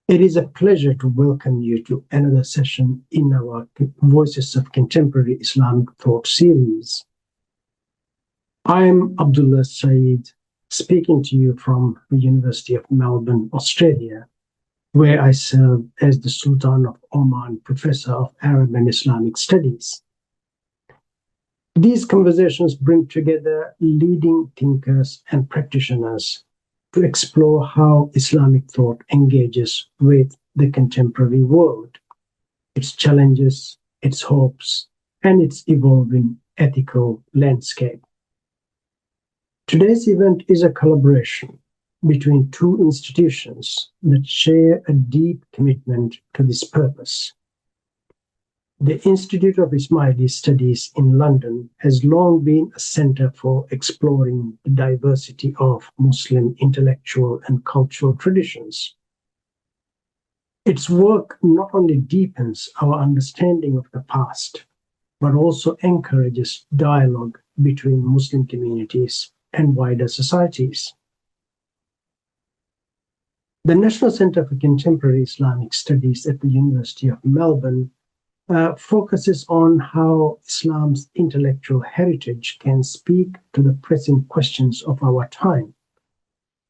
It is a pleasure to welcome you to another session in our Voices of Contemporary Islamic Thought series. I am Abdullah Saeed, speaking to you from the University of Melbourne, Australia, where I serve as the Sultan of Oman Professor of Arab and Islamic Studies. These conversations bring together leading thinkers and practitioners to explore how Islamic thought engages with the contemporary world, its challenges, its hopes, and its evolving ethical landscape. Today's event is a collaboration between two institutions that share a deep commitment to this purpose. The Institute of Ismaili Studies in London has long been a center for exploring the diversity of Muslim intellectual and cultural traditions. Its work not only deepens our understanding of the past, but also encourages dialogue between Muslim communities and wider societies. The National Centre for Contemporary Islamic Studies at the University of Melbourne focuses on how Islam's intellectual heritage can speak to the pressing questions of our time,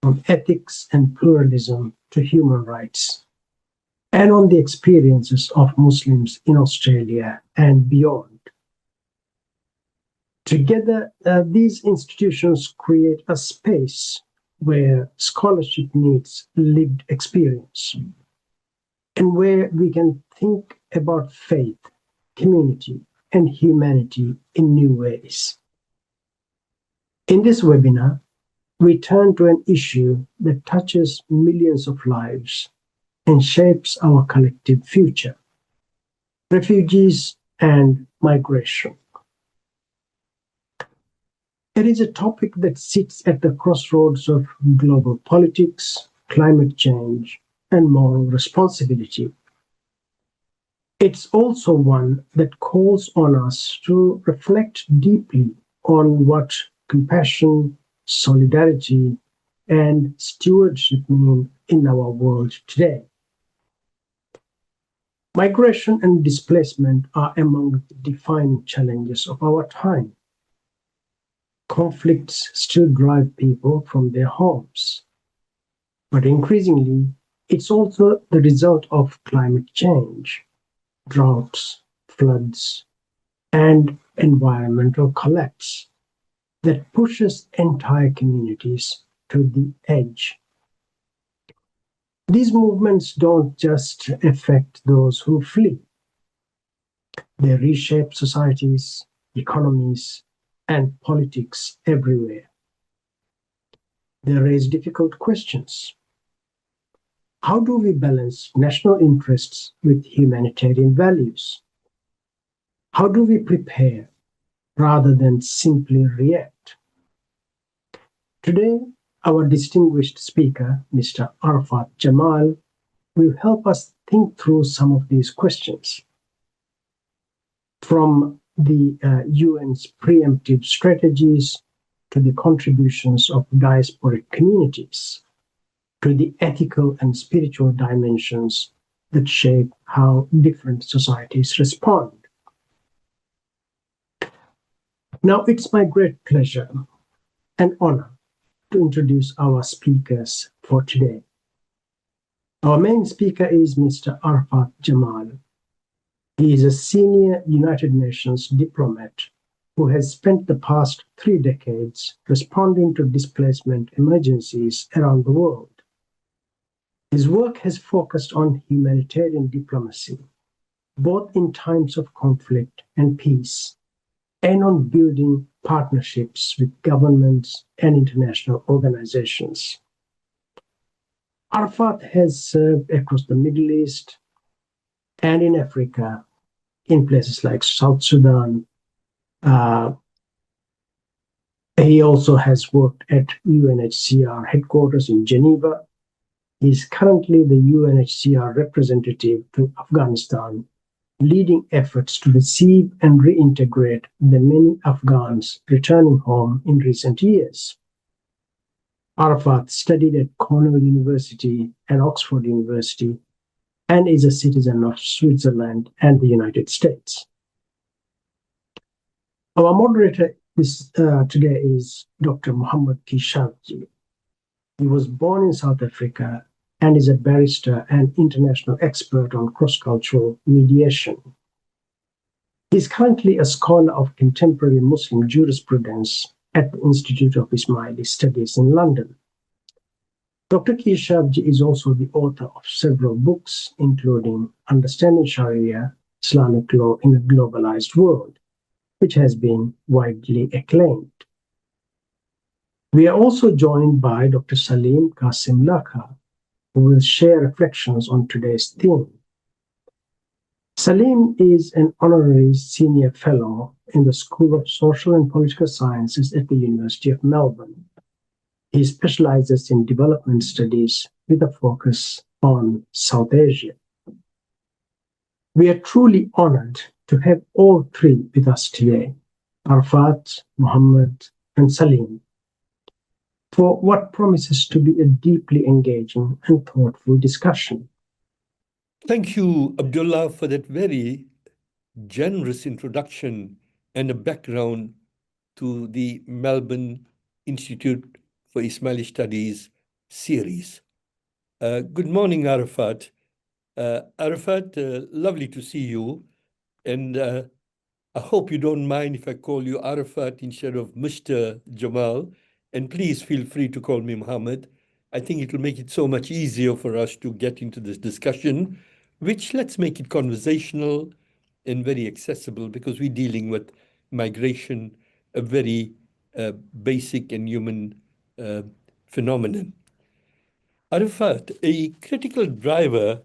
from ethics and pluralism to human rights, and on the experiences of Muslims in Australia and beyond. Together, these institutions create a space where scholarship meets lived experience, and where we can think about faith, community, and humanity in new ways. In this webinar, we turn to an issue that touches millions of lives and shapes our collective future: refugees and migration. It is a topic that sits at the crossroads of global politics, climate change, and moral responsibility. It's also one that calls on us to reflect deeply on what compassion, solidarity, and stewardship mean in our world today. Migration and displacement are among the defining challenges of our time. Conflicts still drive people from their homes, but increasingly, it's also the result of climate change, droughts, floods, and environmental collapse that pushes entire communities to the edge. These movements don't just affect those who flee. They reshape societies, economies, and politics everywhere. They raise difficult questions. How do we balance national interests with humanitarian values? How do we prepare rather than simply react? Today, our distinguished speaker, Mr. Arafat Jamal, will help us think through some of these questions. From the UN's preemptive strategies to the contributions of diasporic communities, to the ethical and spiritual dimensions that shape how different societies respond. Now, it's my great pleasure and honor to introduce our speakers for today. Our main speaker is Mr. Arafat Jamal. He is a senior United Nations diplomat who has spent the past 3 decades responding to displacement emergencies around the world. His work has focused on humanitarian diplomacy, both in times of conflict and peace, and on building partnerships with governments and international organizations. Arafat has served across the Middle East and in Africa, in places like South Sudan. He also has worked at UNHCR headquarters in Geneva. He is currently the UNHCR representative to Afghanistan, leading efforts to receive and reintegrate the many Afghans returning home in recent years. Arafat studied at Cornell University and Oxford University and is a citizen of Switzerland and the United States. Our moderator today is Dr. Muhammad Kishavji. He was born in South Africa and is a barrister and international expert on cross-cultural mediation. He is currently a scholar of contemporary Muslim jurisprudence at the Institute of Ismaili Studies in London. Dr. Kishavji is also the author of several books, including Understanding Sharia, Islamic Law in a Globalized World, which has been widely acclaimed. We are also joined by Dr. Salim Qasim Lakha, who will share reflections on today's theme. Salim is an honorary senior fellow in the School of Social and Political Sciences at the University of Melbourne. He specializes in development studies with a focus on South Asia. We are truly honored to have all three with us today, Arafat, Muhammad, and Salim, for what promises to be a deeply engaging and thoughtful discussion. Thank you, Abdullah, for that very generous introduction and a background to the Melbourne Institute for Ismaili Studies series. Good morning, Arafat. Arafat, lovely to see you. And I hope you don't mind if I call you Arafat instead of Mr. Jamal. And please feel free to call me Muhammad. I think it will make it so much easier for us to get into this discussion, which let's make it conversational and very accessible because we're dealing with migration, a very basic and human phenomenon. Arafat, a critical driver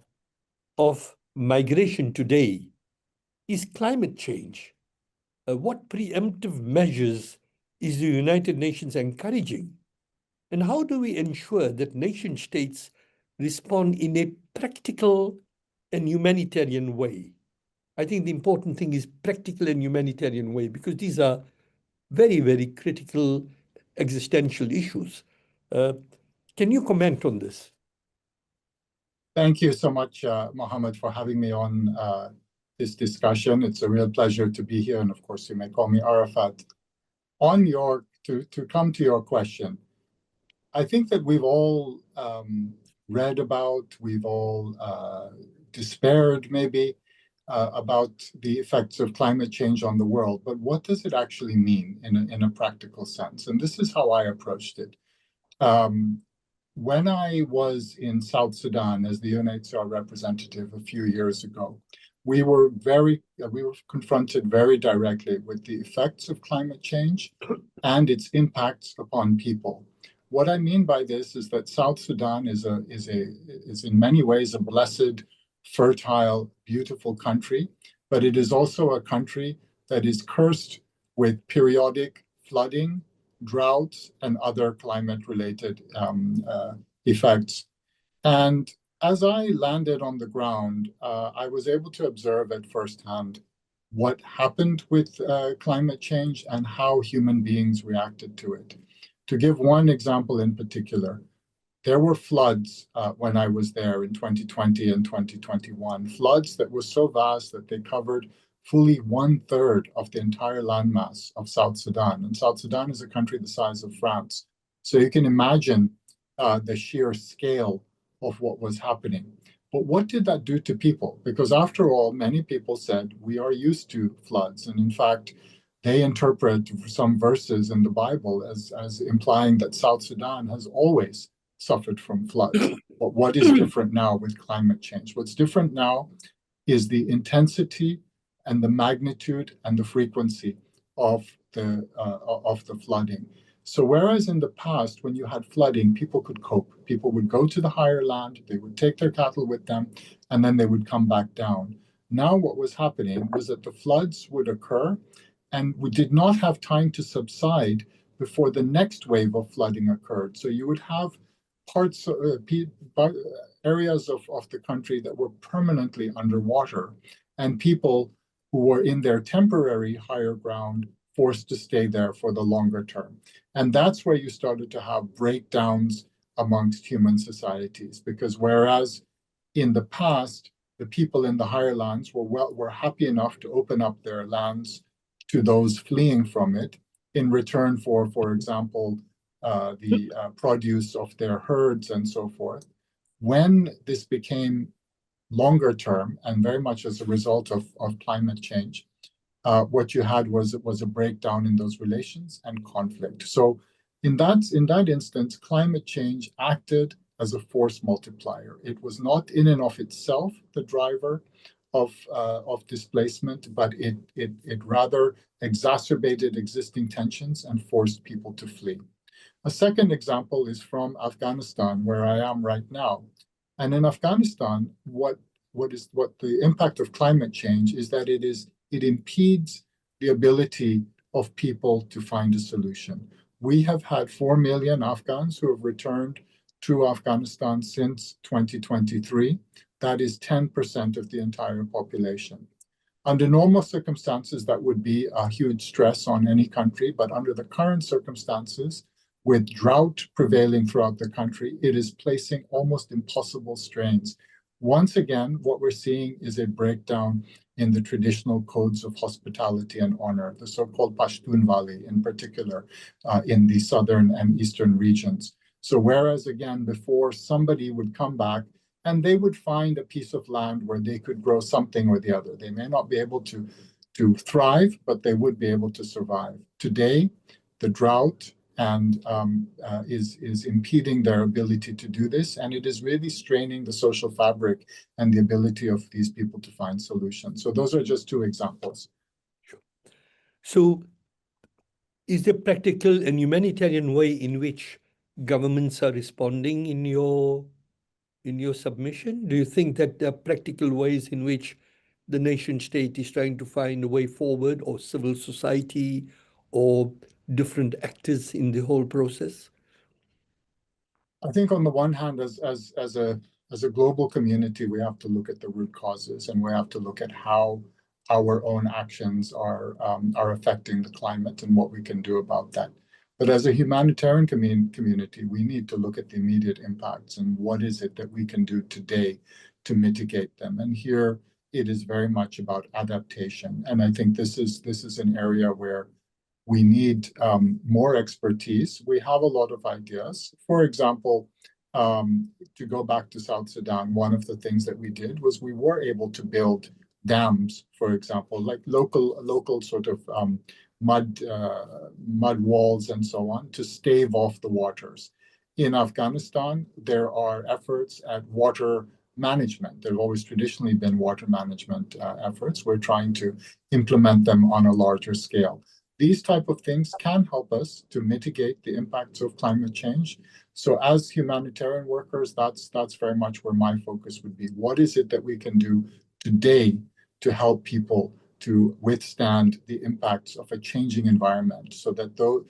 of migration today is climate change. What preemptive measures is the United Nations encouraging? And how do we ensure that nation states respond in a practical and humanitarian way? I think the important thing is practical and humanitarian way, because these are very, very critical existential issues. Can you comment on this? Thank you so much, Mohammed, for having me on this discussion. It's a real pleasure to be here. And of course, you may call me Arafat. To come to your question, I think that we've all read about, we've all despaired maybe about the effects of climate change on the world. But what does it actually mean in a practical sense? And this is how I approached it. When I was in South Sudan as the UNHCR representative a few years ago, we were confronted very directly with the effects of climate change and its impacts upon people. What I mean by this is that South Sudan is in many ways a blessed, fertile, beautiful country, but it is also a country that is cursed with periodic flooding, droughts, and other climate-related effects. And as I landed on the ground, I was able to observe at firsthand what happened with climate change and how human beings reacted to it. To give one example in particular, there were floods when I was there in 2020 and 2021, floods that were so vast that they covered fully 1/3 of the entire landmass of South Sudan. And South Sudan is a country the size of France. So you can imagine the sheer scale of what was happening. But what did that do to people? Because after all, many people said, we are used to floods. And in fact, they interpret some verses in the Bible as implying that South Sudan has always suffered from floods. But what is different now with climate change? What's different now is the intensity and the magnitude and the frequency of the flooding. So whereas in the past, when you had flooding, people could cope. People would go to the higher land, they would take their cattle with them, and then they would come back down. Now what was happening was that the floods would occur, and we did not have time to subside before the next wave of flooding occurred. So you would have parts, areas of the country that were permanently underwater, and people who were in their temporary higher ground forced to stay there for the longer term. And that's where you started to have breakdowns amongst human societies, because whereas in the past, the people in the higher lands were happy enough to open up their lands to those fleeing from it in return for example, the produce of their herds and so forth. When this became longer term and very much as a result of climate change, what you had was a breakdown in those relations and conflict. So in that instance, climate change acted as a force multiplier. It was not in and of itself the driver of displacement, but it rather exacerbated existing tensions and forced people to flee. A second example is from Afghanistan, where I am right now. And in Afghanistan, what the impact of climate change is that it impedes the ability of people to find a solution. We have had 4 million Afghans who have returned to Afghanistan since 2023. That is 10% of the entire population. Under normal circumstances, that would be a huge stress on any country, but under the current circumstances, with drought prevailing throughout the country, it is placing almost impossible strains. Once again, what we're seeing is a breakdown in the traditional codes of hospitality and honor, the so-called Pashtun Valley in particular, in the southern and eastern regions. So whereas, again, before somebody would come back and they would find a piece of land where they could grow something or the other. They may not be able to thrive, but they would be able to survive. Today, the drought is impeding their ability to do this, and it is really straining the social fabric and the ability of these people to find solutions. So those are just two examples. Sure. So is there practical and humanitarian way in which governments are responding in your submission? Do you think that there are practical ways in which the nation state is trying to find a way forward, or civil society, or different actors in the whole process? I think on the one hand, as a global community, we have to look at the root causes, and we have to look at how our own actions are affecting the climate and what we can do about that. But as a humanitarian community, we need to look at the immediate impacts and what is it that we can do today to mitigate them. And here it is very much about adaptation. And I think this is an area where we need more expertise. We have a lot of ideas. For example, to go back to South Sudan, one of the things that we did was we were able to build dams, for example, like local sort of mud walls and so on, to stave off the waters. In Afghanistan, there are efforts at water management. There have always traditionally been water management efforts. We're trying to implement them on a larger scale. These type of things can help us to mitigate the impacts of climate change. So as humanitarian workers, that's very much where my focus would be. What is it that we can do today to help people to withstand the impacts of a changing environment, so that though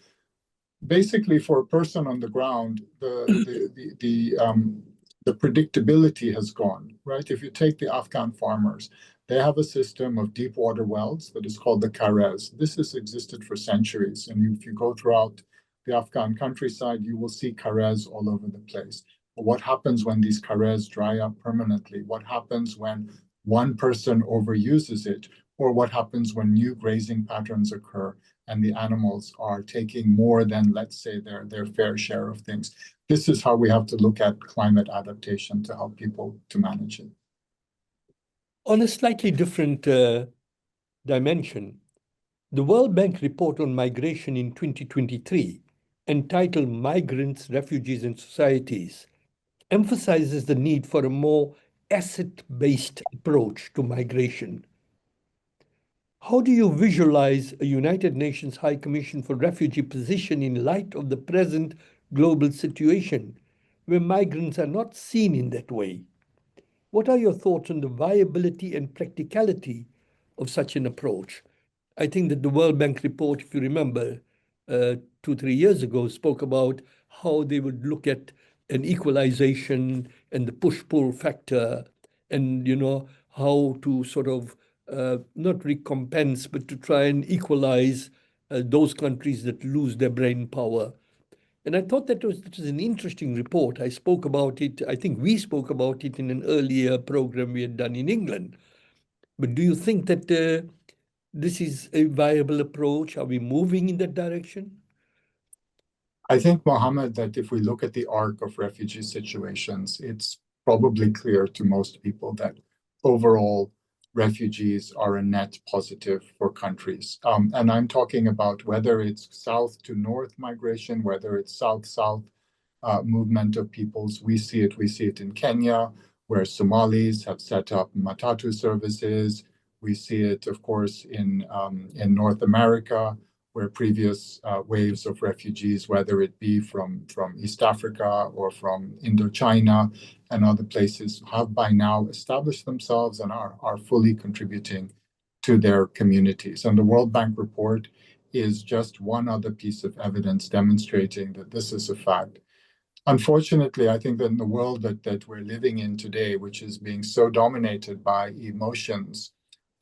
basically for a person on the ground, the predictability has gone, right? If you take the Afghan farmers, they have a system of deep water wells that is called the Karez. This has existed for centuries. And if you go throughout the Afghan countryside, you will see Karez all over the place. But what happens when these Karez dry up permanently? What happens when one person overuses it? Or what happens when new grazing patterns occur and the animals are taking more than, let's say, their fair share of things? This is how we have to look at climate adaptation to help people to manage it. On a slightly different dimension, the World Bank report on migration in 2023, entitled Migrants, Refugees and Societies, emphasizes the need for a more asset-based approach to migration. How do you visualize a United Nations High Commission for Refugee position in light of the present global situation, where migrants are not seen in that way? What are your thoughts on the viability and practicality of such an approach? I think that the World Bank report, if you remember, 2-3 years ago, spoke about how they would look at an equalization and the push-pull factor, and how to sort of not recompense, but to try and equalize those countries that lose their brain power. And I thought that was an interesting report. I spoke about it. I think we spoke about it in an earlier program we had done in England. But do you think that this is a viable approach? Are we moving in that direction? I think, Mohammed, that if we look at the arc of refugee situations, it's probably clear to most people that overall refugees are a net positive for countries. And I'm talking about whether it's south to north migration, whether it's south-south movement of peoples. We see it in Kenya, where Somalis have set up matatu services. We see it, of course, in North America, where previous waves of refugees, whether it be from East Africa or from Indochina and other places, have by now established themselves and are fully contributing to their communities. And the World Bank report is just one other piece of evidence demonstrating that this is a fact. Unfortunately, I think that in the world that we're living in today, which is being so dominated by emotions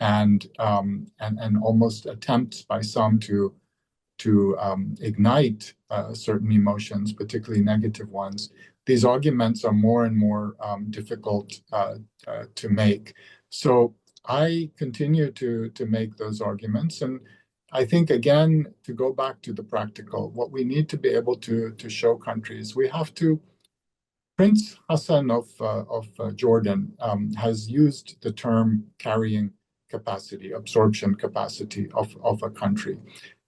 and almost attempts by some to ignite certain emotions, particularly negative ones, these arguments are more and more difficult to make. So I continue to make those arguments. And I think, again, to go back to the practical, what we need to be able to show countries, we have to. Prince Hassan of Jordan has used the term carrying capacity, absorption capacity of a country.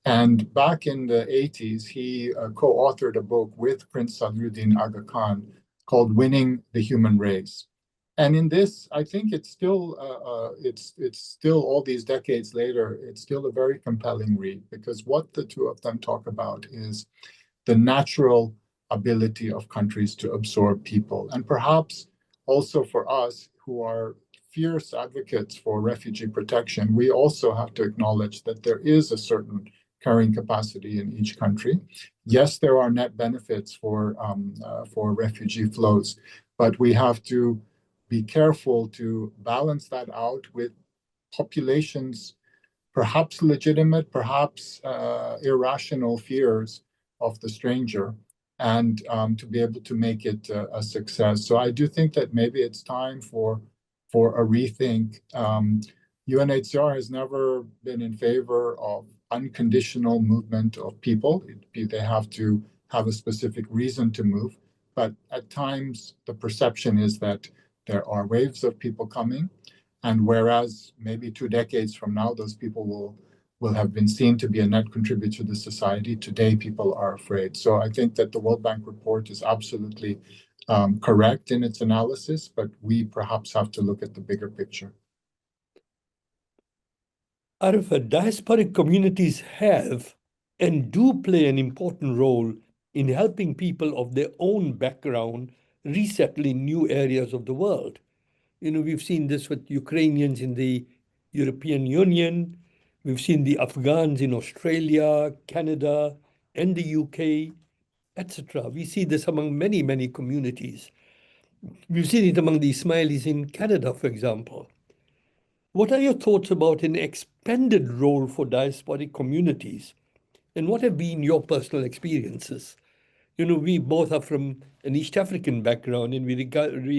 And back in the 80s, he co-authored a book with Prince Sadruddin Aga Khan called Winning the Human Race. And in this, I think it's still all these decades later, it's still a very compelling read, because what the two of them talk about is the natural ability of countries to absorb people. And perhaps also for us who are fierce advocates for refugee protection, we also have to acknowledge that there is a certain carrying capacity in each country. Yes, there are net benefits for refugee flows, but we have to be careful to balance that out with populations, perhaps legitimate, perhaps irrational fears of the stranger, and to be able to make it a success. So I do think that maybe it's time for a rethink. UNHCR has never been in favor of unconditional movement of people. They have to have a specific reason to move. But at times, the perception is that there are waves of people coming. And whereas maybe 2 decades from now, those people will have been seen to be a net contributor to the society, today people are afraid. So I think that the World Bank report is absolutely correct in its analysis, but we perhaps have to look at the bigger picture. Arif, diasporic communities have and do play an important role in helping people of their own background resettle in new areas of the world. We've seen this with Ukrainians in the European Union. We've seen the Afghans in Australia, Canada, and the UK, etc. We see this among many, many communities. We've seen it among the Ismailis in Canada, for example. What are your thoughts about an expanded role for diasporic communities? And what have been your personal experiences? We both are from an East African background, and we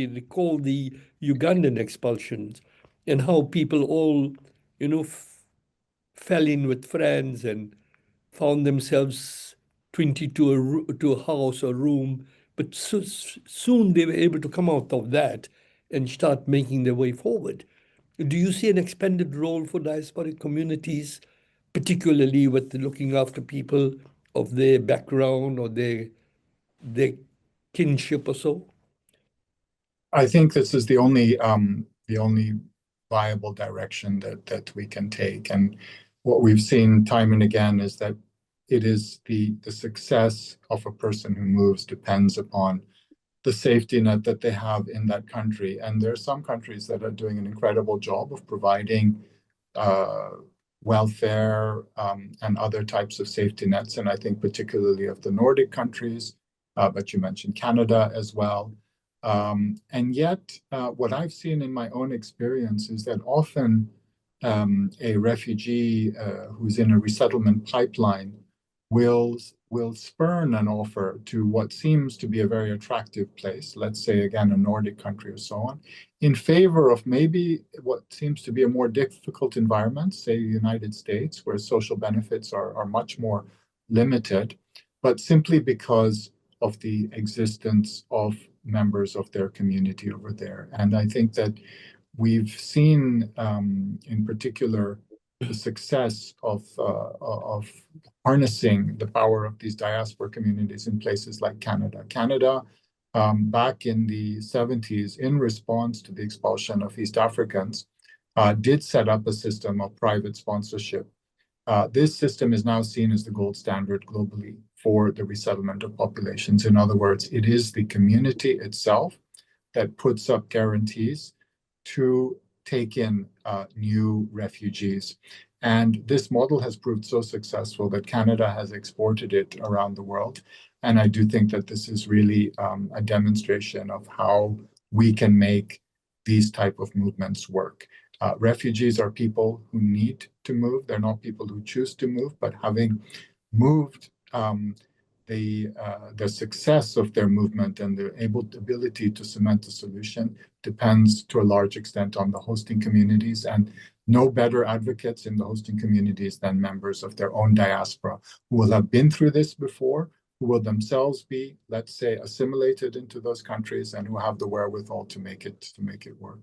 recall the Ugandan expulsions and how people all, fell in with friends and found themselves 20 to a house or room. But soon they were able to come out of that and start making their way forward. Do you see an expanded role for diasporic communities, particularly with looking after people of their background or their kinship or so? I think this is the only viable direction that we can take. And what we've seen time and again is that it is the success of a person who moves depends upon the safety net that they have in that country. And there are some countries that are doing an incredible job of providing welfare and other types of safety nets. And I think particularly of the Nordic countries, but you mentioned Canada as well. And yet, what I've seen in my own experience is that often a refugee who's in a resettlement pipeline will will spurn an offer to what seems to be a very attractive place, let's say again a Nordic country or so on, in favor of maybe what seems to be a more difficult environment, say the United States, where social benefits are much more limited, but simply because of the existence of members of their community over there. And I think that we've seen in particular the success of harnessing the power of these diaspora communities in places like Canada. Canada, back in the 70s, in response to the expulsion of East Africans, did set up a system of private sponsorship. This system is now seen as the gold standard globally for the resettlement of populations. In other words, it is the community itself that puts up guarantees to take in new refugees. And this model has proved so successful that Canada has exported it around the world. And I do think that this is really a demonstration of how we can make these type of movements work. Refugees are people who need to move. They're not people who choose to move, but having moved, the success of their movement and their ability to cement a solution depends to a large extent on the hosting communities, and no better advocates in the hosting communities than members of their own diaspora who will have been through this before, who will themselves be, let's say, assimilated into those countries and who have the wherewithal to make it work.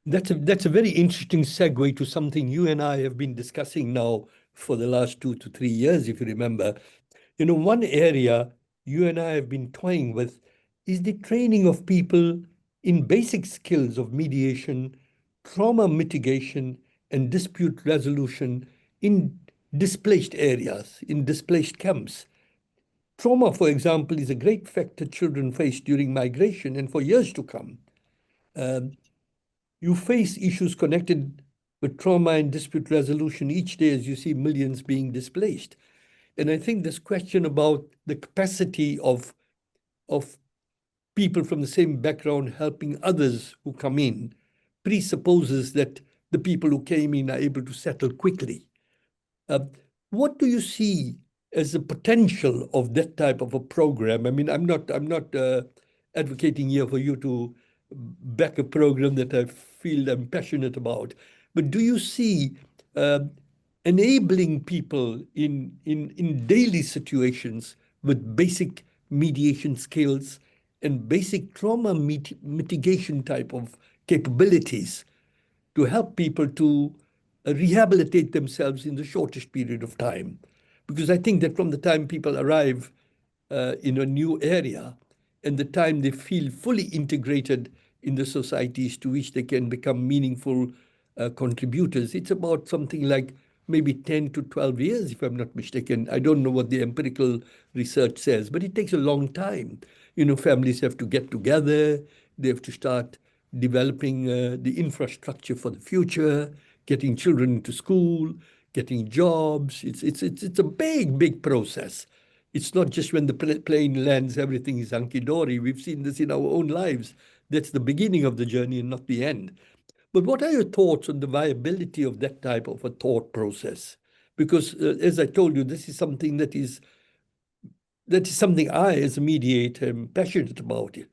That's a very interesting segue to something you and I have been discussing now for the last 2 to 3 years, if you remember. You know, one area you and I have been toying with is the training of people in basic skills of mediation, trauma mitigation, and dispute resolution in displaced areas, in displaced camps. Trauma, for example, is a great factor children face during migration and for years to come. You face issues connected with trauma and dispute resolution each day as you see millions being displaced. And I think this question about the capacity of people from the same background helping others who come in presupposes that the people who came in are able to settle quickly. What do you see as the potential of that type of a program? I mean, I'm not advocating here for you to back a program that I feel I'm passionate about, but do you see enabling people in daily situations with basic mediation skills and basic trauma mitigation type of capabilities to help people to rehabilitate themselves in the shortest period of time? Because I think that from the time people arrive in a new area and the time they feel fully integrated in the societies to which they can become meaningful contributors, it's about something like maybe 10 to 12 years, if I'm not mistaken. I don't know what the empirical research says, but it takes a long time. You know, families have to get together, they have to start developing the infrastructure for the future, getting children into school, getting jobs. It's a big process. It's not just when the plane lands, everything is hunky-dory. We've seen this in our own lives. That's the beginning of the journey and not the end. But what are your thoughts on the viability of that type of a thought process? Because as I told you, this is something that is something I, as a mediator, am passionate about it.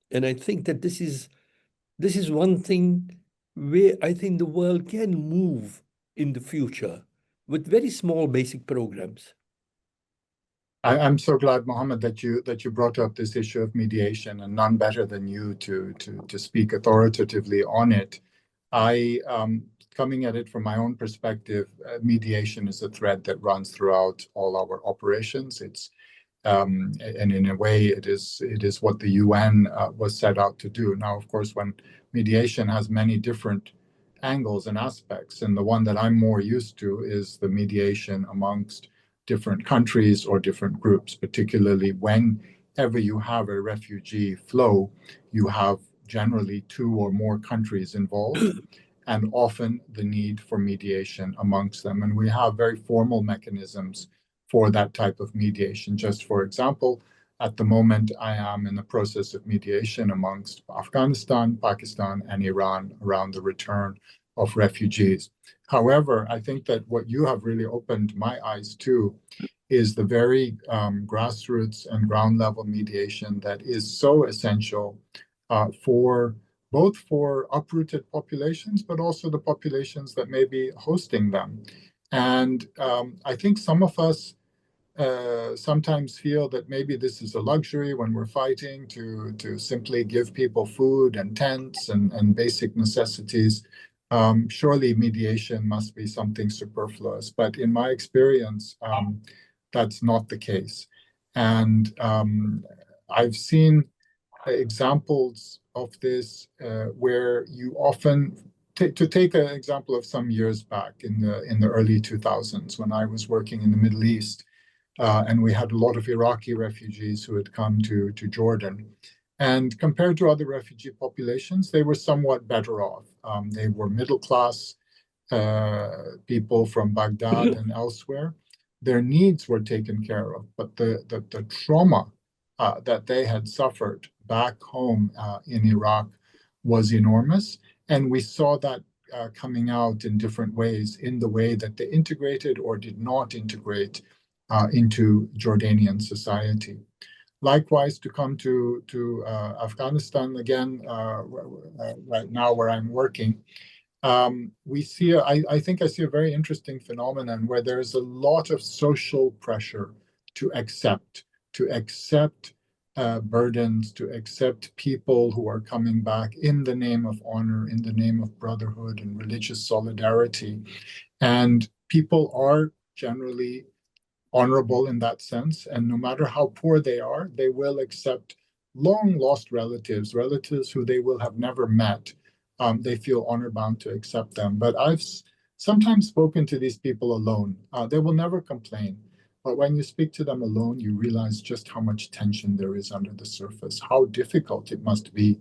And I think that this is one thing where I think the world can move in the future with very small basic programs. I'm so glad, Mohammed, that you brought up this issue of mediation, and none better than you to speak authoritatively on it. Coming at it from my own perspective, mediation is a thread that runs throughout all our operations. It's and in a way, it is what the UN was set out to do. Now, of course, when mediation has many different angles and aspects, and the one that I'm more used to is the mediation amongst different countries or different groups, particularly whenever you have a refugee flow, you have generally 2 or more countries involved, and often the need for mediation amongst them. And we have very formal mechanisms for that type of mediation. Just for example, at the moment, I am in the process of mediation amongst Afghanistan, Pakistan, and Iran around the return of refugees. However, I think that what you have really opened my eyes to is the very grassroots and ground level mediation that is so essential for both for uprooted populations, but also the populations that may be hosting them. And I think some of us sometimes feel that maybe this is a luxury when we're fighting to simply give people food and tents and basic necessities. Surely mediation must be something superfluous, but in my experience, that's not the case. And I've seen examples of this where you often to take an example of some years back in the early 2000s when I was working in the Middle East, and we had a lot of Iraqi refugees who had come to Jordan. And compared to other refugee populations, they were somewhat better off. They were middle class people from Baghdad and elsewhere. Their needs were taken care of, but the trauma that they had suffered back home in Iraq was enormous. And we saw that coming out in different ways in the way that they integrated or did not integrate into Jordanian society. Likewise, to come to Afghanistan again, right now where I'm working, we see, I think I see a very interesting phenomenon where there's a lot of social pressure to accept burdens, to accept people who are coming back in the name of honor, in the name of brotherhood and religious solidarity. And people are generally honorable in that sense. And no matter how poor they are, they will accept long lost relatives, relatives who they will have never met. They feel honor bound to accept them. But I've sometimes spoken to these people alone. They will never complain. But when you speak to them alone, you realize just how much tension there is under the surface, how difficult it must be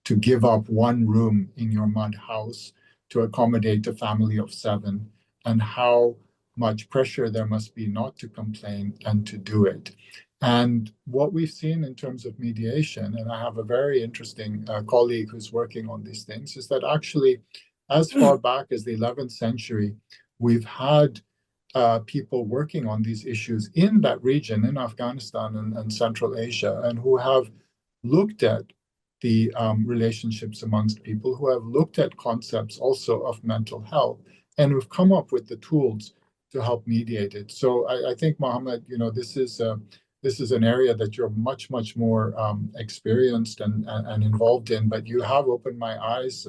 to give up one room in your mud house to accommodate a family of 7, and how much pressure there must be not to complain and to do it. And what we've seen in terms of mediation, and I have a very interesting colleague who's working on these things, is that actually as far back as the 11th century, we've had people working on these issues in that region, in Afghanistan and Central Asia, and who have looked at the relationships amongst people, who have looked at concepts also of mental health, and who've come up with the tools to help mediate it. So I think, Mohammed, this is an area that you're much more experienced and involved in, but you have opened my eyes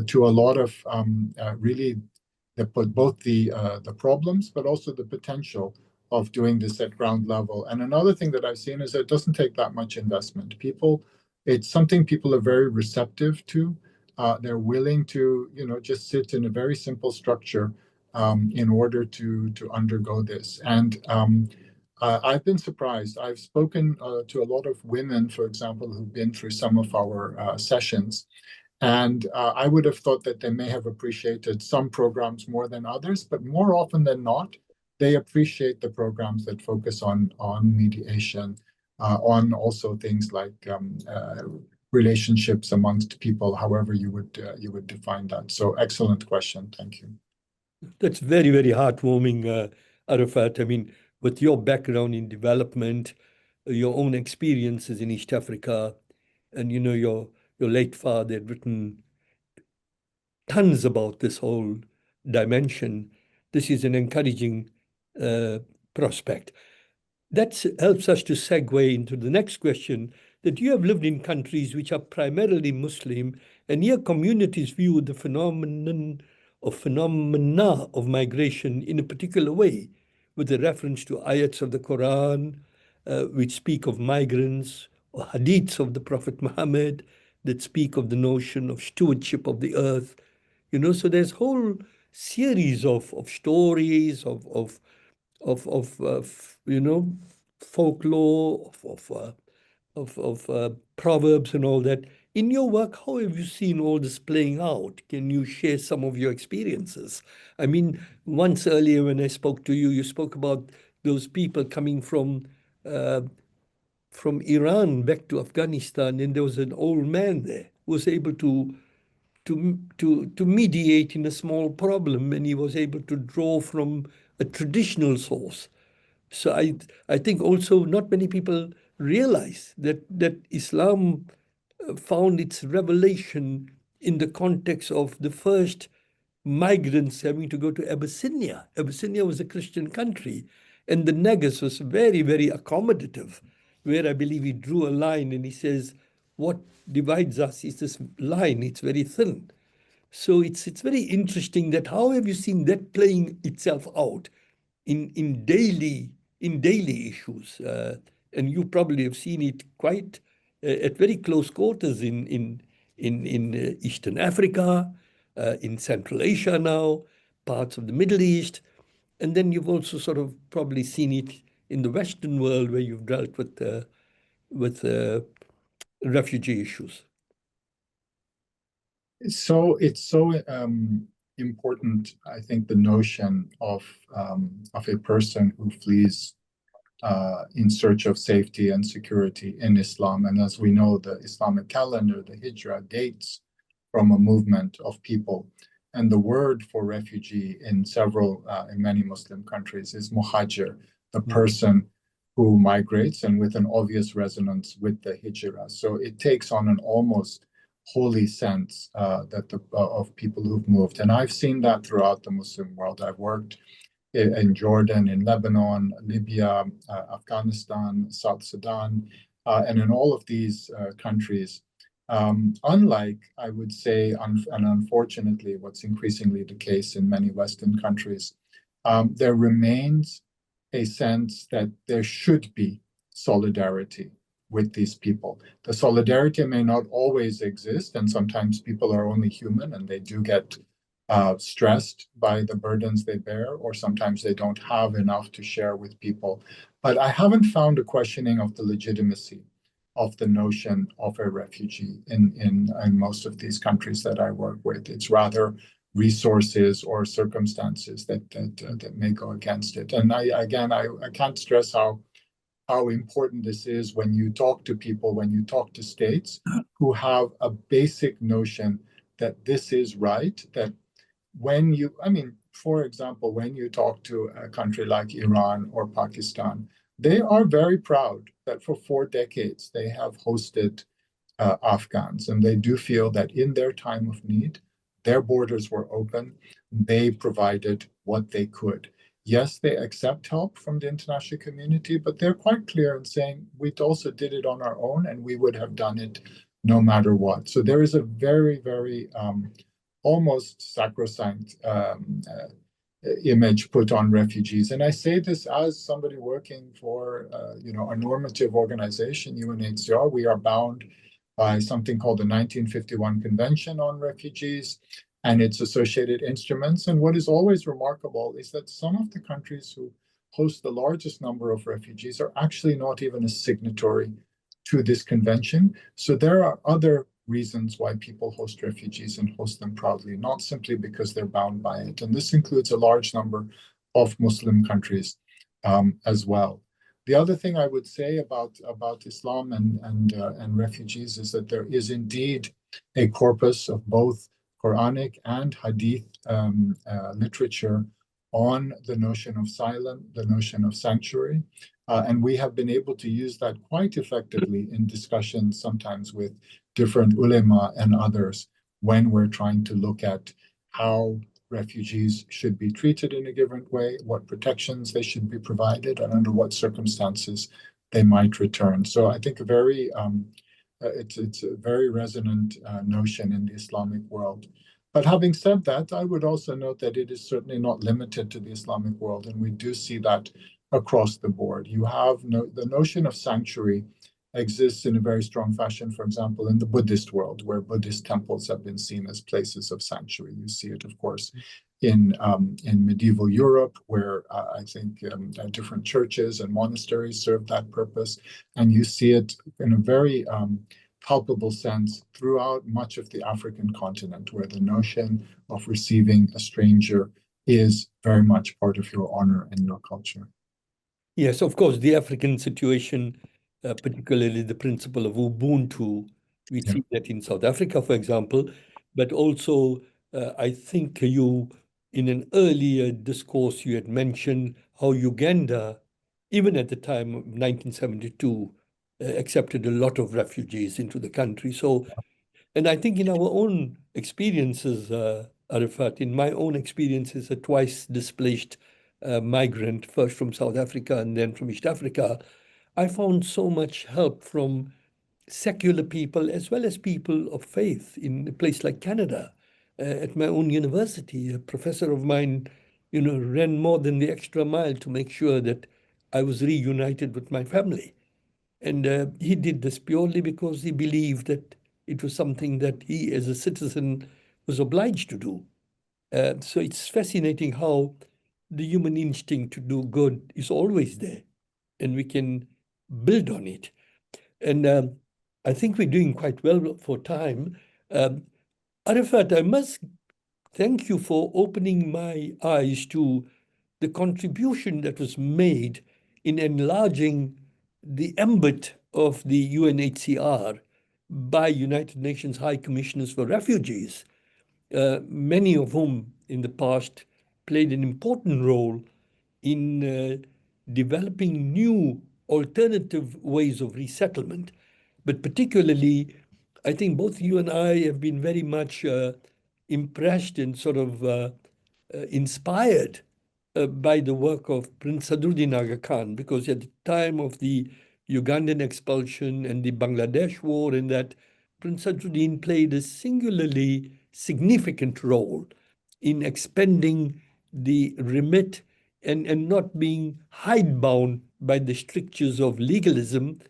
to a lot of really both the problems, but also the potential of doing this at ground level. And another thing that I've seen is that it doesn't take that much investment. It's something people are very receptive to. They're willing to, just sit in a very simple structure in order to undergo this. And I've been surprised. I've spoken to a lot of women, for example, who've been through some of our sessions. And I would have thought that they may have appreciated some programs more than others, but more often than not, they appreciate the programs that focus on mediation, on also things like relationships amongst people, however you would define that. So excellent question. Thank you. That's very, very heartwarming, Arafat. I mean, with your background in development, your own experiences in East Africa, and your late father had written tons about this whole dimension. This is an encouraging prospect. That helps us to segue into the next question, that you have lived in countries which are primarily Muslim, and your communities view the phenomena of migration in a particular way, with a reference to ayats of the Quran, which speak of migrants, or hadiths of the Prophet Muhammad that speak of the notion of stewardship of the earth. So there's whole series of stories, of folklore, of proverbs and all that. In your work, how have you seen all this playing out? Can you share some of your experiences? I mean, once earlier when I spoke to you, you spoke about those people coming from Iran back to Afghanistan, and there was an old man there who was able to to mediate in a small problem, and he was able to draw from a traditional source. So I think also not many people realize that Islam found its revelation in the context of the first migrants having to go to Abyssinia. Abyssinia was a Christian country, and the Negus was very, very accommodative, where I believe he drew a line and he says, what divides us is this line, it's very thin. So it's very interesting that how have you seen that playing itself out in daily issues, and you probably have seen it quite at very close quarters in Eastern Africa, in Central Asia now, parts of the Middle East, and then you've also sort of probably seen it in the Western world where you've dealt with refugee issues. So it's so important, I think, the notion of a person who flees in search of safety and security in Islam. And as we know, the Islamic calendar, the Hijrah, dates from a movement of people. And the word for refugee in many Muslim countries is muhajir, the person who migrates, and with an obvious resonance with the Hijrah. So it takes on an almost holy sense of people who've moved. And I've seen that throughout the Muslim world. I've worked in Jordan, in Lebanon, Libya, Afghanistan, South Sudan, and in all of these countries, unlike, I would say, and unfortunately, what's increasingly the case in many Western countries, there remains a sense that there should be solidarity with these people. The solidarity may not always exist, and sometimes people are only human and they do get stressed by the burdens they bear, or sometimes they don't have enough to share with people. But I haven't found a questioning of the legitimacy of the notion of a refugee in most of these countries that I work with. It's rather resources or circumstances that may go against it. And I can't stress how important this is when you talk to people, when you talk to states who have a basic notion that this is right, that for example, when you talk to a country like Iran or Pakistan, they are very proud that for 4 decades they have hosted Afghans, and they do feel that in their time of need, their borders were open, they provided what they could. Yes, they accept help from the international community, but they're quite clear in saying we also did it on our own and we would have done it no matter what. So there is a very, very almost sacrosanct image put on refugees. And I say this as somebody working for a normative organization, UNHCR. We are bound by something called the 1951 Convention on Refugees and its associated instruments. And what is always remarkable is that some of the countries who host the largest number of refugees are actually not even a signatory to this convention. So there are other reasons why people host refugees and host them proudly, not simply because they're bound by it. And this includes a large number of Muslim countries as well. The other thing I would say about Islam and refugees is that there is indeed a corpus of both Quranic and Hadith literature on the notion of asylum, the notion of sanctuary. And we have been able to use that quite effectively in discussions sometimes with different ulema and others when we're trying to look at how refugees should be treated in a given way, what protections they should be provided, and under what circumstances they might return. So I think it's a very resonant notion in the Islamic world. But having said that, I would also note that it is certainly not limited to the Islamic world, and we do see that across the board. You have the notion of sanctuary exists in a very strong fashion, for example, in the Buddhist world, where Buddhist temples have been seen as places of sanctuary. You see it, of course, in medieval Europe, where I think different churches and monasteries serve that purpose. And you see it in a very palpable sense throughout much of the African continent, where the notion of receiving a stranger is very much part of your honor and your culture. Yes, of course, the African situation, particularly the principle of Ubuntu, we see that in South Africa, for example. but also I think you, in an earlier discourse, you had mentioned how Uganda, even at the time of 1972, accepted a lot of refugees into the country. So, and I think in our own experiences, Arafat, in my own experience as a twice displaced migrant, first from South Africa and then from East Africa, I found so much help from secular people as well as people of faith in a place like Canada. At my own university, a professor of mine, ran more than the extra mile to make sure that I was reunited with my family. And he did this purely because he believed that it was something that he, as a citizen, was obliged to do. So it's fascinating how the human instinct to do good is always there, and we can build on it. And I think we're doing quite well for time. Arafat, I must thank you for opening my eyes to the contribution that was made in enlarging the ambit of the UNHCR by United Nations High Commissioners for Refugees, many of whom in the past played an important role in developing new alternative ways of resettlement. But particularly, I think both you and I have been very much impressed and sort of inspired by the work of Prince Sadruddin Aga Khan, because at the time of the Ugandan expulsion and the Bangladesh war, and that Prince Sadruddin played a singularly significant role in expanding the remit and not being hidebound by the strictures of legalism,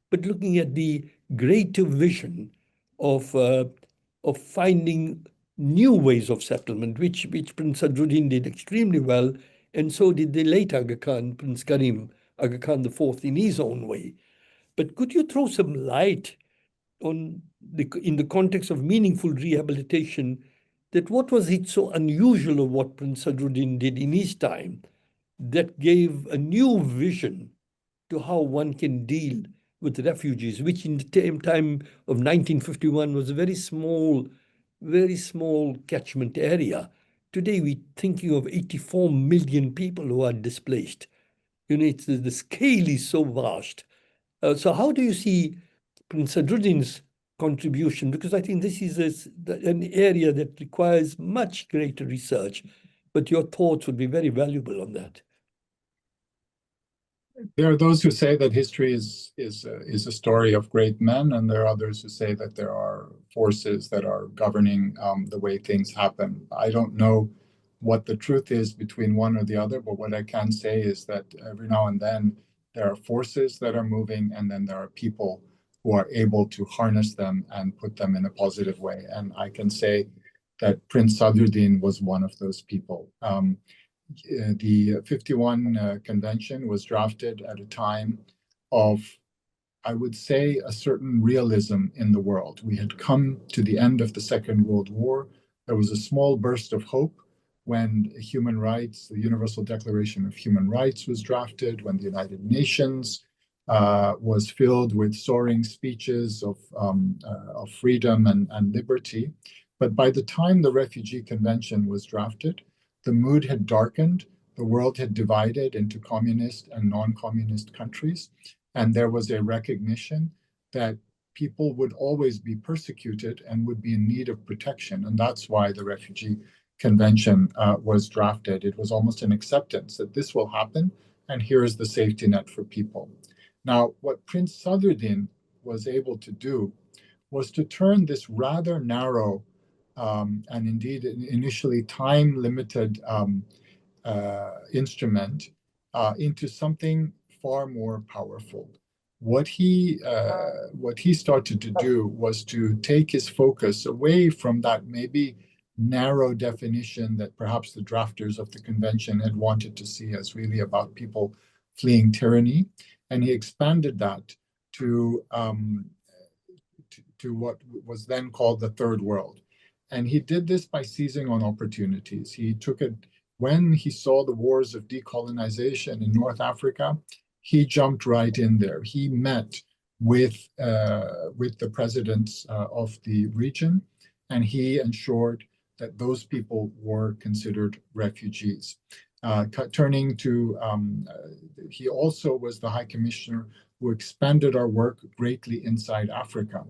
but looking at the greater vision of finding new ways of settlement, which Prince Sadruddin did extremely well, and so did the late Aga Khan, Prince Karim Aga Khan IV, in his own way. But could you throw some light on in the context of meaningful rehabilitation, that what was it so unusual of what Prince Sadruddin did in his time that gave a new vision to how one can deal with refugees, which in the time of 1951 was a very small catchment area. Today, we're thinking of 84 million people who are displaced. The scale is so vast. So how do you see Prince Sadruddin's contribution? Because I think this is an area that requires much greater research, but your thoughts would be very valuable on that. There are those who say that history is a story of great men, and there are others who say that there are forces that are governing the way things happen. I don't know what the truth is between one or the other, but what I can say is that every now and then there are forces that are moving, and then there are people who are able to harness them and put them in a positive way. And I can say that Prince Sadruddin was one of those people. The 51 convention was drafted at a time of, I would say, a certain realism in the world. We had come to the end of the Second World War. There was a small burst of hope when human rights, the Universal Declaration of Human Rights was drafted, when the United Nations was filled with soaring speeches of freedom and liberty. But by the time the Refugee Convention was drafted, the mood had darkened, the world had divided into communist and non-communist countries, and there was a recognition that people would always be persecuted and would be in need of protection. And that's why the Refugee Convention was drafted. It was almost an acceptance that this will happen, and here is the safety net for people. Now, what Prince Sadruddin was able to do was to turn this rather narrow and indeed initially time-limited instrument into something far more powerful. What he started to do was to take his focus away from that maybe narrow definition that perhaps the drafters of the convention had wanted to see as really about people fleeing tyranny, and he expanded that to what was then called the Third World. And he did this by seizing on opportunities. He took it when he saw the wars of decolonization in North Africa. He jumped right in there. He met with the presidents of the region, and he ensured that those people were considered refugees. He also was the High Commissioner who expanded our work greatly inside Africa.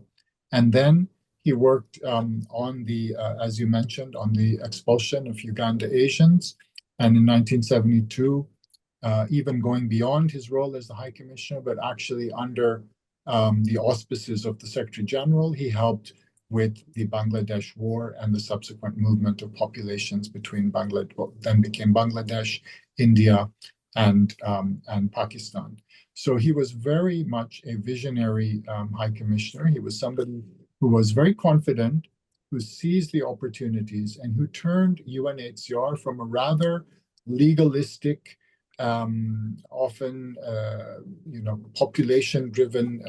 And then he worked on the, as you mentioned, on the expulsion of Uganda Asians. And in 1972, even going beyond his role as the High Commissioner, but actually under the auspices of the Secretary General, he helped with the Bangladesh War and the subsequent movement of populations between Bangladesh, what then became Bangladesh, India, and Pakistan. So he was very much a visionary High Commissioner. He was somebody who was very confident, who seized the opportunities, and who turned UNHCR from a rather legalistic, often population-driven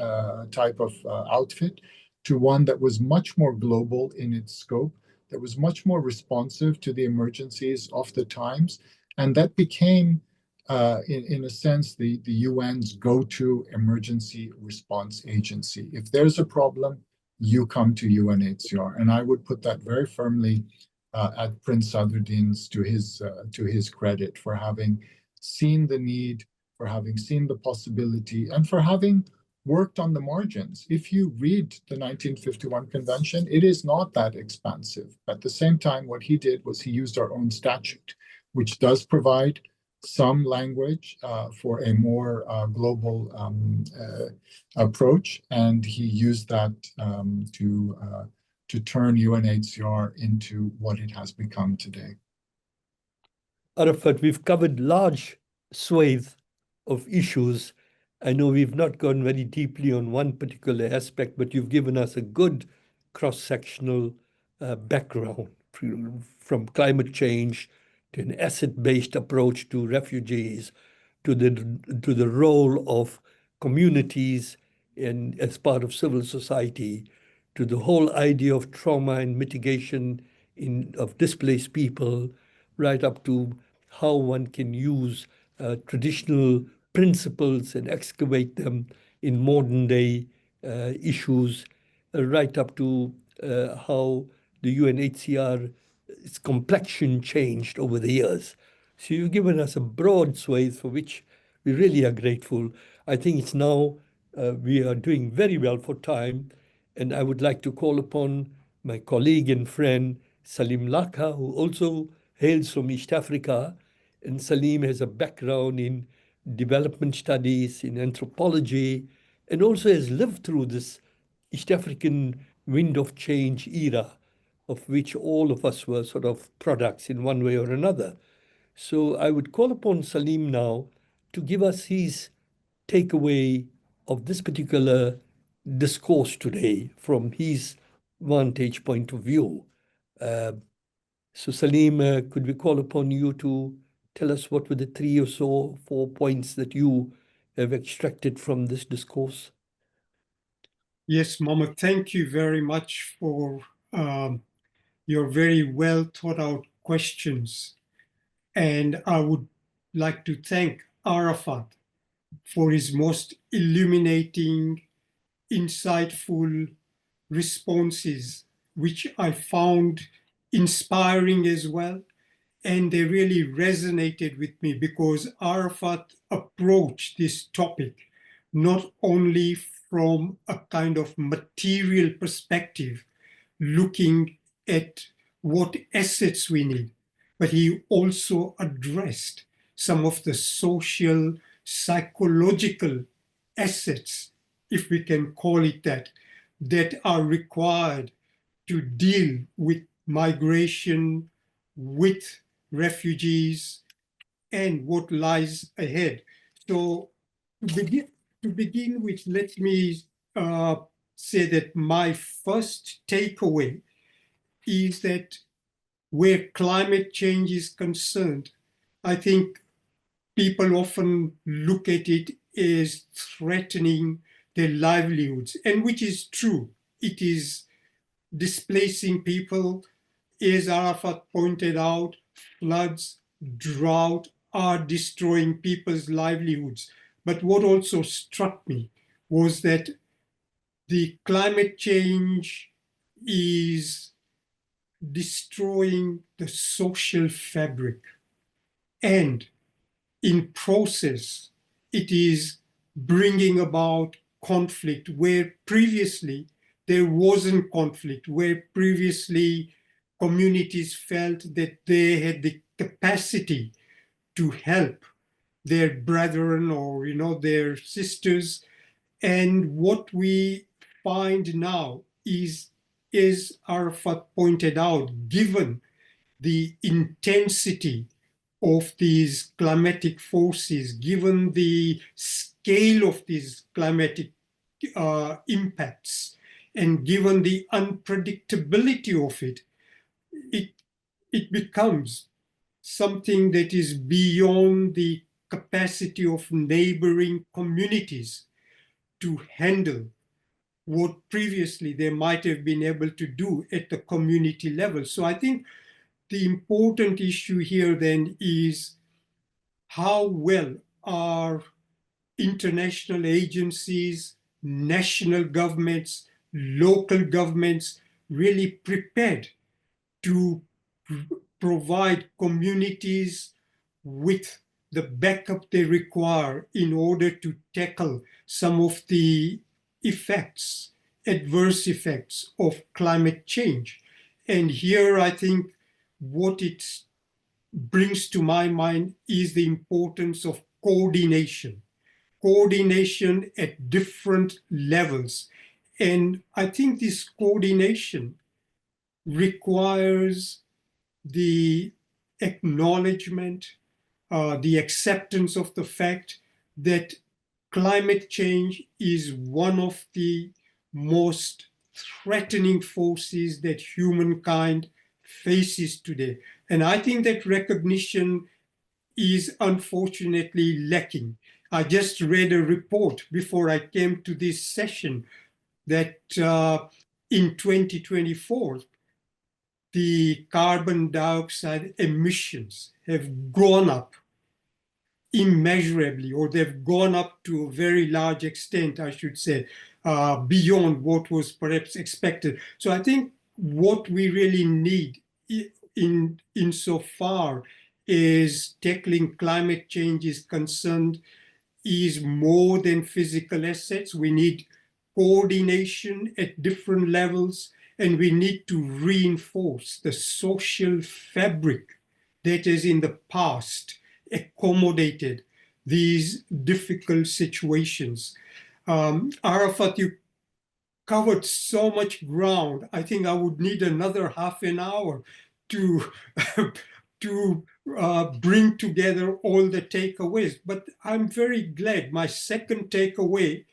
type of outfit to one that was much more global in its scope, that was much more responsive to the emergencies of the times, and that became, in a sense, the UN's go-to emergency response agency. If there's a problem, you come to UNHCR, and I would put that very firmly at Prince Sadruddin's to his credit for having seen the need, for having seen the possibility, and for having worked on the margins. If you read the 1951 convention, it is not that expansive. At the same time, what he did was he used our own statute, which does provide some language for a more global approach, and he used that to turn UNHCR into what it has become today. Arafat, we've covered large swathe of issues. I know we've not gone very deeply on one particular aspect, but you've given us a good cross-sectional background from climate change to an asset-based approach to refugees, to the role of communities as part of civil society, to the whole idea of trauma and mitigation of displaced people, right up to how one can use traditional principles and excavate them in modern day issues, right up to how the UNHCR's complexion changed over the years. So you've given us a broad swathe for which we really are grateful. I think it's now we are doing very well for time, and I would like to call upon my colleague and friend Salim Lakha, who also hails from East Africa. And Salim has a background in development studies, in anthropology, and also has lived through this East African wind of change era, of which all of us were sort of products in one way or another. So I would call upon Salim now to give us his takeaway of this particular discourse today from his vantage point of view. So Salim, could we call upon you to tell us what were the 3 or so 4 points that you have extracted from this discourse? Yes, Mohammed, thank you very much for your very well thought out questions. And I would like to thank Arafat for his most illuminating, insightful responses, which I found inspiring as well. And they really resonated with me because Arafat approached this topic not only from a kind of material perspective, looking at what assets we need, but he also addressed some of the social, psychological assets, if we can call it that, that are required to deal with migration, with refugees, and what lies ahead. So to begin with, let me say that my first takeaway is that where climate change is concerned, I think people often look at it as threatening their livelihoods, and which is true. It is displacing people. As Arafat pointed out, floods, drought are destroying people's livelihoods. But what also struck me was that the climate change is destroying the social fabric, and in process, it is bringing about conflict where previously there wasn't conflict, where previously communities felt that they had the capacity to help their brethren or their sisters. And what we find now is, as Arafat pointed out, given the intensity of these climatic forces, given the scale of these climatic impacts, and given the unpredictability of it, it becomes something that is beyond the capacity of neighboring communities to handle what previously they might have been able to do at the community level. So I think the important issue here then is how well are international agencies, national governments, local governments really prepared to provide communities with the backup they require in order to tackle some of the effects, adverse effects of climate change. And here I think what it brings to my mind is the importance of coordination at different levels. And I think this coordination requires the acknowledgement, the acceptance of the fact that climate change is one of the most threatening forces that humankind faces today. And I think that recognition is unfortunately lacking. I just read a report before I came to this session that in 2024, the carbon dioxide emissions have gone up immeasurably, or they've gone up to a very large extent, I should say, beyond what was perhaps expected. So I think what we really need insofar as tackling climate change is concerned is more than physical assets. We need coordination at different levels, and we need to reinforce the social fabric that has in the past accommodated these difficult situations. Arafat, you covered so much ground. I think I would need another half an hour to bring together all the takeaways. But I'm very glad. My second takeaway,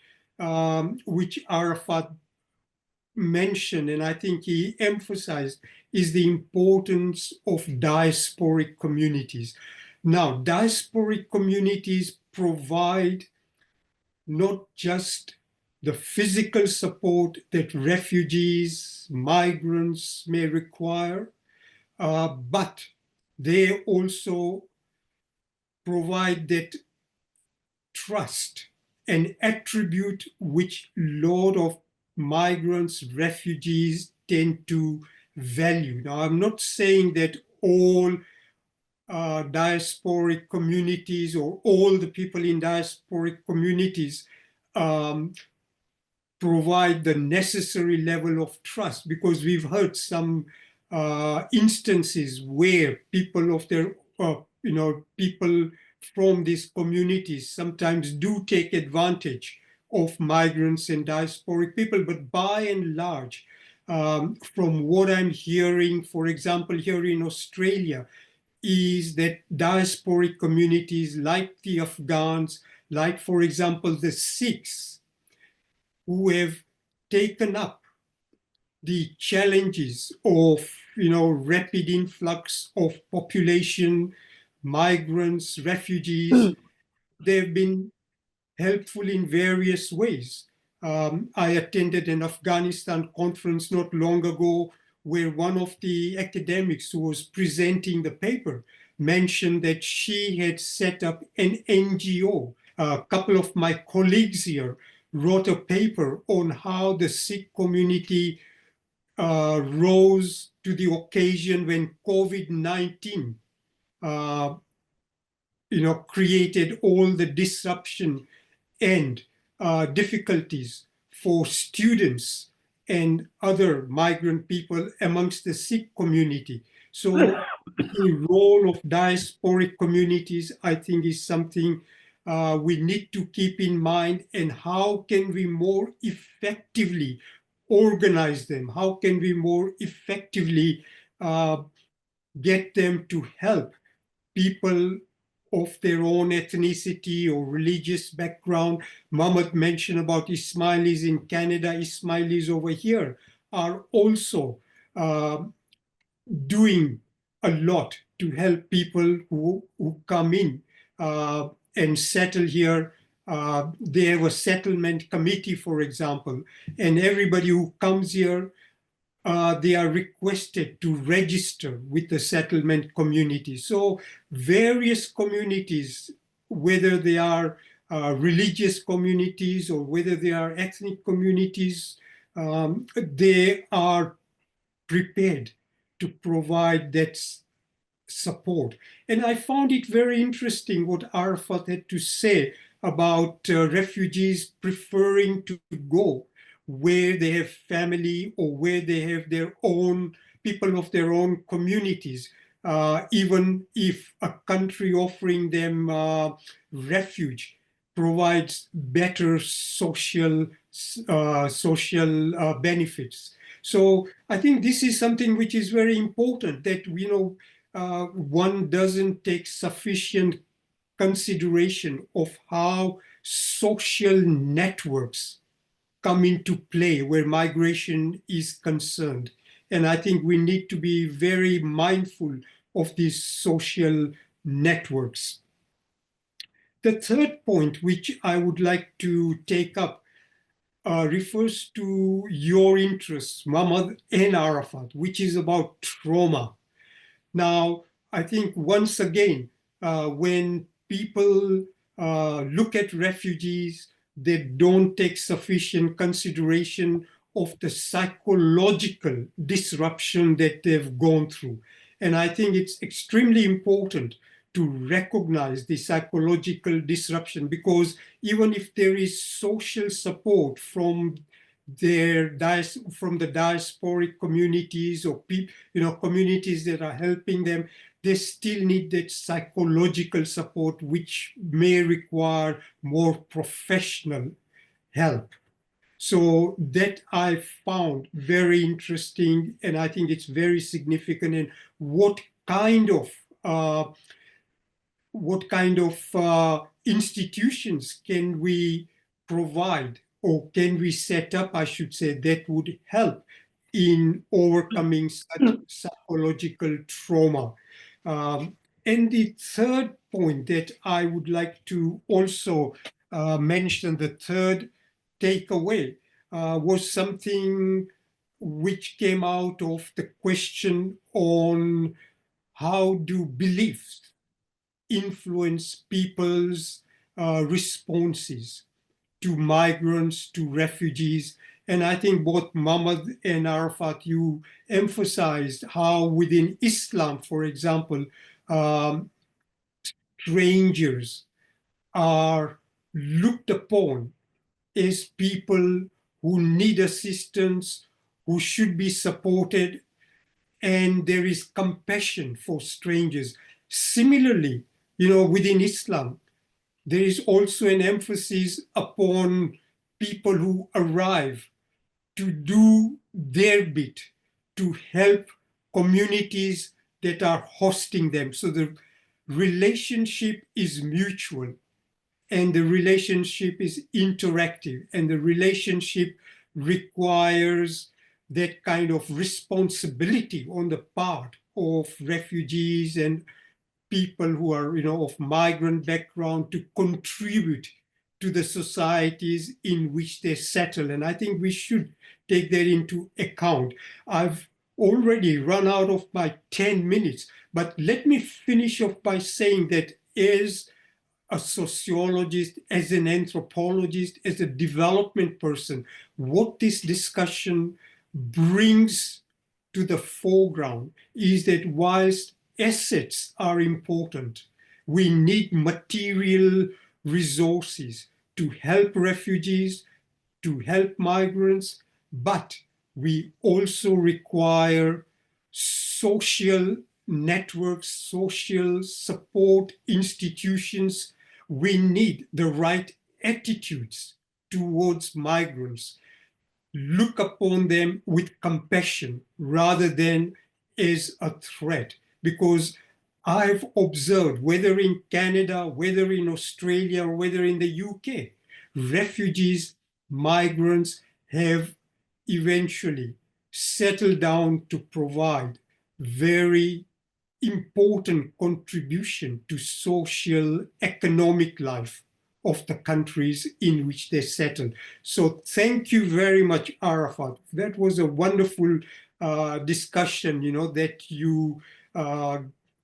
which Arafat mentioned, and I think he emphasized, is the importance of diasporic communities. Now, diasporic communities provide not just the physical support that refugees, migrants may require, but they also provide that trust, an attribute which a lot of migrants, refugees tend to value. Now, I'm not saying that all diasporic communities or all the people in diasporic communities provide the necessary level of trust, because we've heard some instances where people of their, people from these communities sometimes do take advantage of migrants and diasporic people. But by and large, from what I'm hearing, for example, here in Australia, is that diasporic communities like the Afghans, like, for example, the Sikhs, who have taken up the challenges of, rapid influx of population, migrants, refugees, they've been helpful in various ways. I attended an Afghanistan conference not long ago where one of the academics who was presenting the paper mentioned that she had set up an NGO. A couple of my colleagues here wrote a paper on how the Sikh community rose to the occasion when COVID-19 created all the disruption and difficulties for students and other migrant people amongst the Sikh community. So the role of diasporic communities, I think, is something we need to keep in mind, and how can we more effectively organize them? How can we more effectively get them to help people of their own ethnicity or religious background? Mohammed mentioned about Ismailis in Canada. Ismailis over here are also doing a lot to help people who come in and settle here. They have a settlement committee, for example, and everybody who comes here, they are requested to register with the settlement community. So various communities, whether they are religious communities or whether they are ethnic communities, they are prepared to provide that support. And I found it very interesting what Arafat had to say about refugees preferring to go where they have family or where they have their own people of their own communities, even if a country offering them refuge provides better social benefits. So I think this is something which is very important, that one doesn't take sufficient consideration of how social networks come into play where migration is concerned. And I think we need to be very mindful of these social networks. The third point which I would like to take up refers to your interests, Muhammad and Arafat, which is about trauma. Now, I think once again, when people look at refugees, they don't take sufficient consideration of the psychological disruption that they've gone through. And I think it's extremely important to recognize the psychological disruption, because even if there is social support from the diasporic communities or communities that are helping them, they still need that psychological support, which may require more professional help. So that I found very interesting, and I think it's very significant. And what kind of institutions can we provide, or can we set up, I should say, that would help in overcoming such psychological trauma? And the third point that I would like to also mention, the third takeaway, was something which came out of the question on how do beliefs influence people's responses to migrants, to refugees. And I think both Muhammad and Arafat, you emphasized how within Islam, for example, strangers are looked upon as people who need assistance, who should be supported, and there is compassion for strangers. Similarly, within Islam, there is also an emphasis upon people who arrive to do their bit to help communities that are hosting them. So the relationship is mutual, and the relationship is interactive, and the relationship requires that kind of responsibility on the part of refugees and people who are, of migrant background, to contribute to the societies in which they settle. And I think we should take that into account. I've already run out of my 10 minutes, but let me finish off by saying that as a sociologist, as an anthropologist, as a development person, what this discussion brings to the foreground is that whilst assets are important, we need material resources to help refugees, to help migrants, but we also require social networks, social support institutions. We need the right attitudes towards migrants. Look upon them with compassion rather than as a threat. Because I've observed, whether in Canada, whether in Australia, or whether in the UK, refugees, migrants have eventually settled down to provide very important contribution to social economic life of the countries in which they settle. So thank you very much, Arafat. That was a wonderful discussion, that you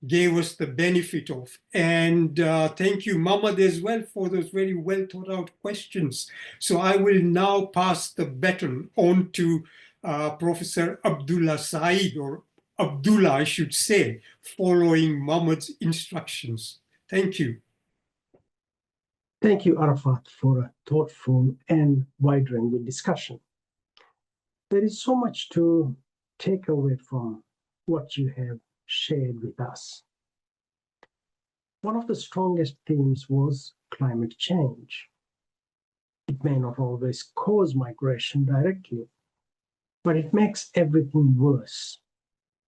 gave us the benefit of. And thank you, Mohammed, as well, for those very well thought out questions. So I will now pass the baton on to Professor Abdullah Saeed, or Abdullah, I should say, following Mohammed's instructions. Thank you. Thank you, Arafat, for a thoughtful and wide-ranging discussion. There is so much to take away from what you have shared with us. One of the strongest themes was climate change. It may not always cause migration directly, but it makes everything worse.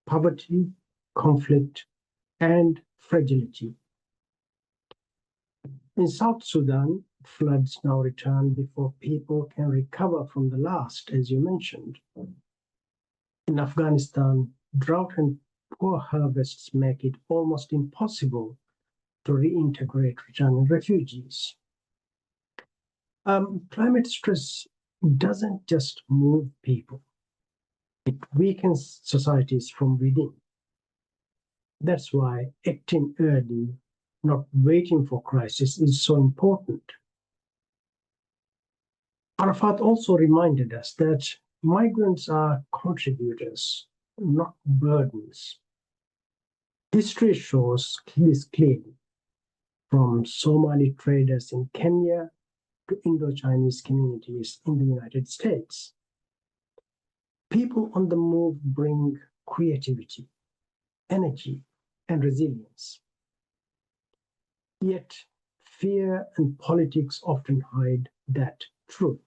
Poverty, conflict, and fragility. In South Sudan, floods now return before people can recover from the last, as you mentioned. In Afghanistan, drought and poor harvests make it almost impossible to reintegrate returning refugees. Climate stress doesn't just move people. It weakens societies from within. That's why acting early, not waiting for crisis, is so important. Arafat also reminded us that migrants are contributors, not burdens. History shows this clearly, from Somali traders in Kenya to Indo-Chinese communities in the United States. People on the move bring creativity, energy, and resilience. Yet, fear and politics often hide that truth.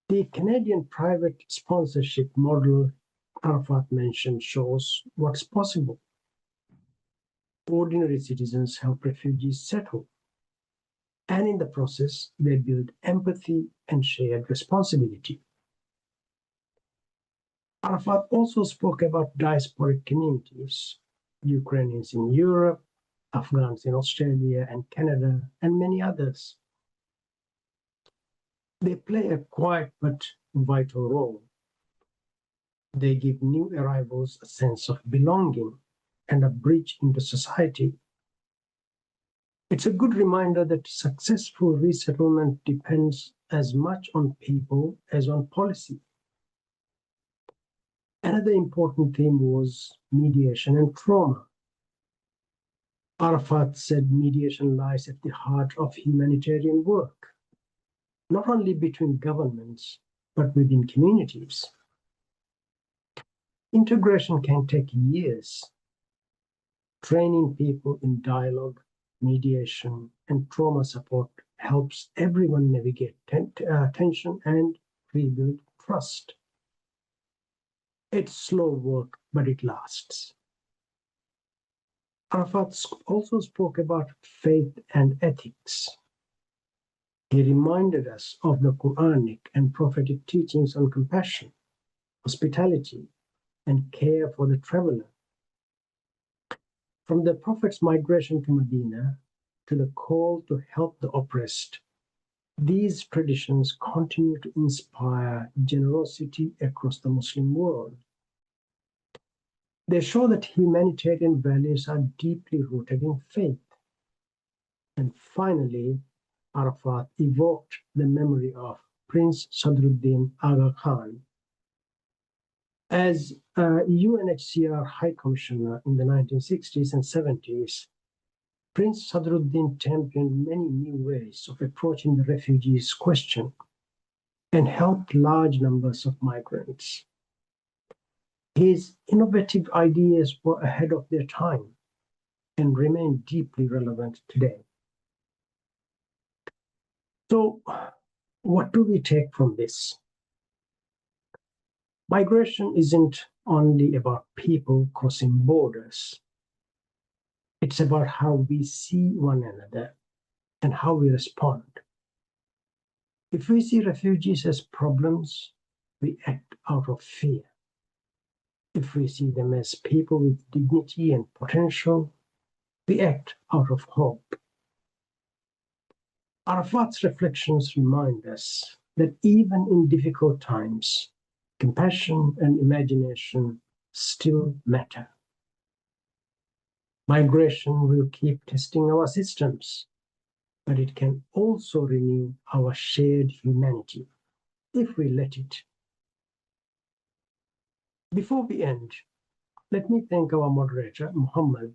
The Canadian private sponsorship model Arafat mentioned shows what's possible. Ordinary citizens help refugees settle, and in the process, they build empathy and shared responsibility. Arafat also spoke about diasporic communities, Ukrainians in Europe, Afghans in Australia and Canada, and many others. They play a quiet but vital role. They give new arrivals a sense of belonging and a bridge into society. It's a good reminder that successful resettlement depends as much on people as on policy. Another important theme was mediation and trauma. Arafat said mediation lies at the heart of humanitarian work, not only between governments, but within communities. Integration can take years. Training people in dialogue, mediation, and trauma support helps everyone navigate tension and rebuild trust. It's slow work, but it lasts. Arafat also spoke about faith and ethics. He reminded us of the Quranic and prophetic teachings on compassion, hospitality, and care for the traveler. From the Prophet's migration to Medina to the call to help the oppressed, these traditions continue to inspire generosity across the Muslim world. They show that humanitarian values are deeply rooted in faith. And finally, Arafat evoked the memory of Prince Sadruddin Aga Khan. As UNHCR High Commissioner in the 1960s and 70s, Prince Sadruddin championed many new ways of approaching the refugees question and helped large numbers of migrants. His innovative ideas were ahead of their time and remain deeply relevant today. So, what do we take from this? Migration isn't only about people crossing borders. It's about how we see one another and how we respond. If we see refugees as problems, we act out of fear. If we see them as people with dignity and potential, we act out of hope. Arafat's reflections remind us that even in difficult times, compassion and imagination still matter. Migration will keep testing our systems, but it can also renew our shared humanity if we let it. Before we end, let me thank our moderator, Muhammad,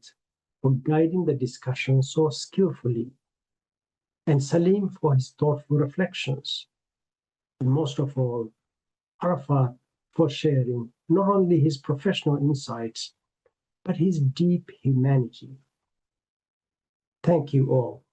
for guiding the discussion so skillfully, and Salim for his thoughtful reflections, and most of all, Arafat for sharing not only his professional insights, but his deep humanity. Thank you all.